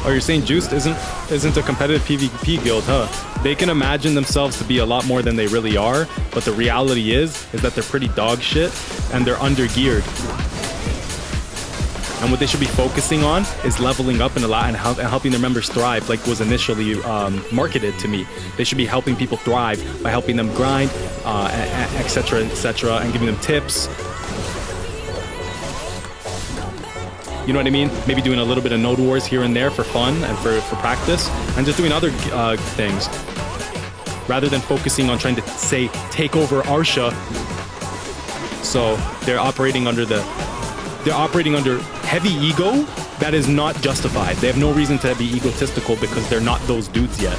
Oh, you're saying Juiced isn't a competitive PvP guild, huh? They can imagine themselves to be a lot more than they really are, but the reality is that they're pretty dog shit and they're under-geared. And what they should be focusing on is leveling up and helping their members thrive, like was initially marketed to me. They should be helping people thrive by helping them grind, etc., etc., and giving them tips. You know what I mean? Maybe doing a little bit of node wars here and there for fun and for practice, and just doing other things, rather than focusing on trying to say take over Arsha. So they're operating under heavy ego that is not justified. They have no reason to be egotistical because they're not those dudes yet.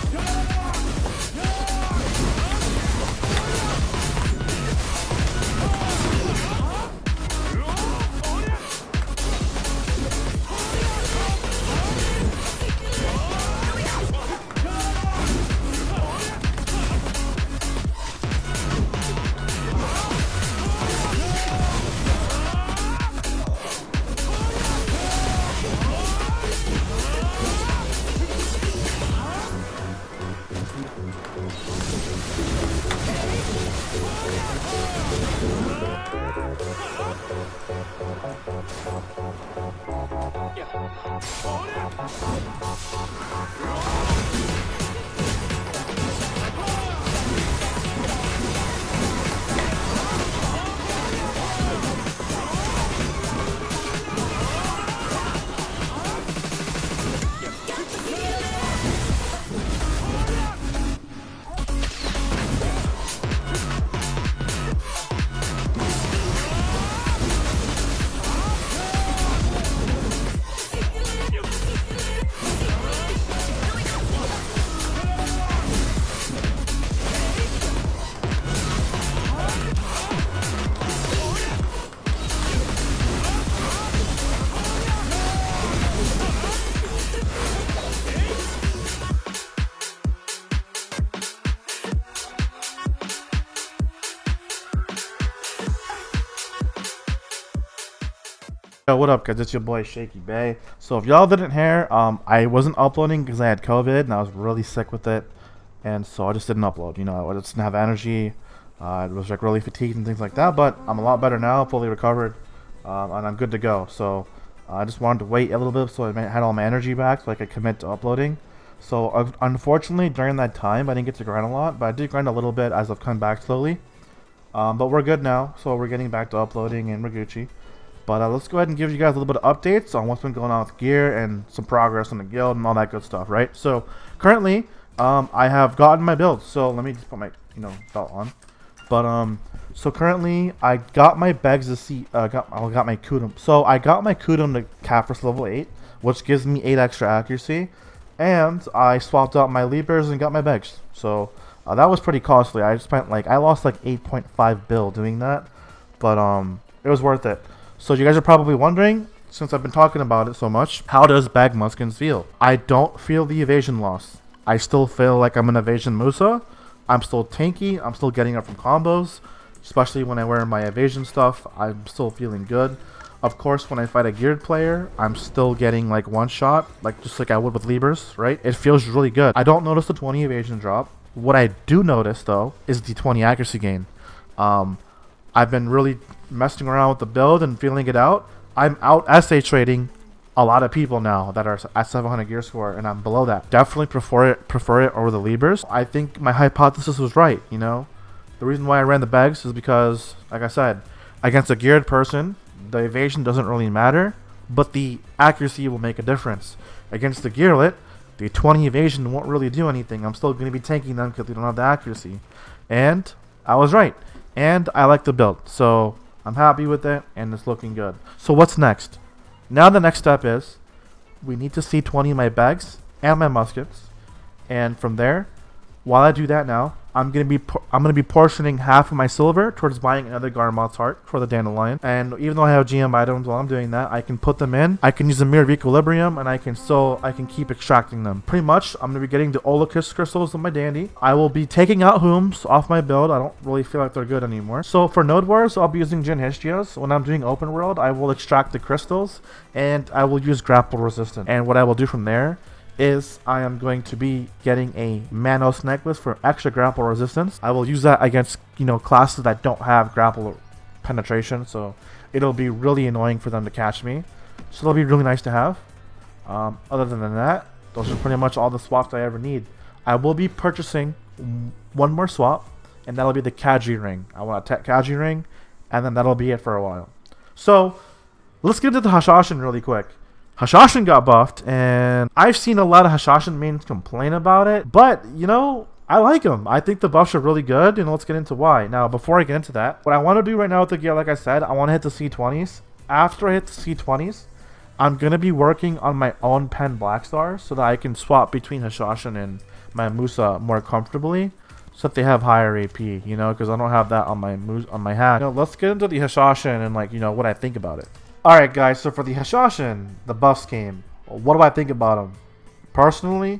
Yo, what up guys, it's your boy ShakyBay. So if y'all didn't hear, I wasn't uploading because I had COVID and I was really sick with it, and so I just didn't upload. You know, I just didn't have energy. I was like really fatigued and things like that, but I'm a lot better now, fully recovered, and I'm good to go. So I just wanted to wait a little bit so I had all my energy back so I could commit to uploading. So unfortunately during that time I didn't get to grind a lot, but I did grind a little bit as I've come back slowly. But we're good now, so we're getting back to uploading and we're Gucci. But let's go ahead and give you guys a little bit of updates on what's been going on with gear and some progress on the guild and all that good stuff, right? So currently, I have gotten my build. So let me just put my belt on. But so currently I got my bags to see. I got my Kudum. So I got my Kudum to Capris level 8, which gives me 8 extra accuracy, and I swapped out my Leapers and got my bags. So that was pretty costly. I lost like 8.5 bill doing that, but it was worth it. So you guys are probably wondering, since I've been talking about it so much, how does bag muskins feel? I don't feel the evasion loss. I still feel like I'm an evasion Musa. I'm still tanky. I'm still getting up from combos, especially when I wear my evasion stuff. I'm still feeling good. Of course, when I fight a geared player, I'm still getting like one shot, just like I would with Libers, right? It feels really good. I don't notice the 20 evasion drop. What I do notice though is the 20 accuracy gain. I've been really messing around with the build and feeling it out. I'm out SA trading a lot of people now that are at 700 gear score, and I'm below that. Definitely prefer it over the Libers. I think my hypothesis was right. You know, the reason why I ran the bags is because, like I said, against a geared person, the evasion doesn't really matter, but the accuracy will make a difference. Against the gearlet, the 20 evasion won't really do anything. I'm still going to be tanking them because they don't have the accuracy. And I was right. And I like the build. So I'm happy with it, and it's looking good. So what's next? Now the next step is we need to see 20 of my bags and my muskets, and from there, while I do that now, I'm gonna be portioning half of my silver towards buying another Garmoth's Heart for the Dandelion. And even though I have GM items while I'm doing that, I can put them in. I can use the Mirror of Equilibrium, and I can keep extracting them. Pretty much, I'm gonna be getting the Olocus crystals with my Dandy. I will be taking out Hooms off my build. I don't really feel like they're good anymore. So for Node Wars, I'll be using Jin Histios. When I'm doing open world, I will extract the crystals, and I will use Grapple Resistance. And what I will do from there is I am going to be getting a Manos necklace for extra grapple resistance. I will use that against, classes that don't have grapple penetration, so it'll be really annoying for them to catch me. So it'll be really nice to have. Other than that, those are pretty much all the swaps I ever need. I will be purchasing one more swap, and that'll be the Kaji ring. I want a Kaji ring, and then that'll be it for a while. So let's get into the Hashashin really quick. Hashashin got buffed, and I've seen a lot of Hashashin mains complain about it, but I like them. I think the buffs are really good, and let's get into why. Now, before I get into that, what I want to do right now with the gear, like I said, I want to hit the C20s. After I hit the C20s, I'm going to be working on my own pen black stars so that I can swap between Hashashin and my Musa more comfortably, so that they have higher AP, because I don't have that on my hat. Let's get into the Hashashin and what I think about it. Alright guys, so for the Hashashin, the buffs came. What do I think about them? Personally,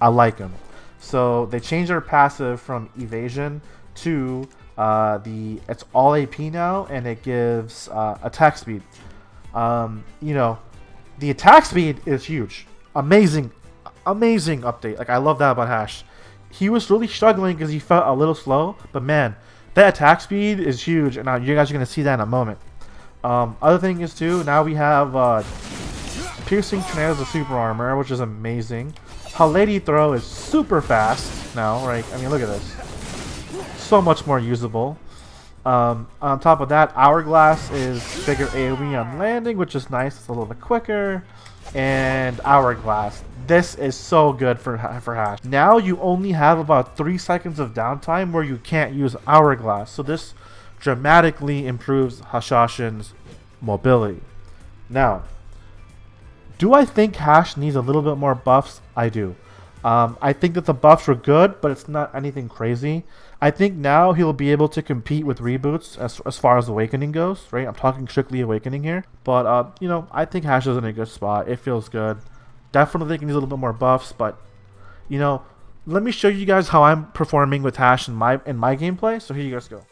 I like them. So they changed their passive from evasion to it's all AP now, and it gives attack speed. The attack speed is huge. Amazing update. Like, I love that about Hash. He was really struggling because he felt a little slow, but man, that attack speed is huge, and you guys are going to see that in a moment. Other thing is too, now we have piercing tornadoes of super armor, which is amazing. Lady throw is super fast now, right? I mean, look at this. So much more usable. On top of that, Hourglass is bigger AoE on landing, which is nice. It's a little bit quicker. And Hourglass. This is so good for Hash. Now you only have about 3 seconds of downtime where you can't use Hourglass. So this dramatically improves Hashashin's mobility. Now, do I think Hash needs a little bit more buffs? I do. I think that the buffs were good, but it's not anything crazy. I think now he'll be able to compete with reboots as far as Awakening goes, right? I'm talking strictly Awakening here. But, I think Hash is in a good spot. It feels good. Definitely think he needs a little bit more buffs, but, let me show you guys how I'm performing with Hash in my gameplay. So here you guys go.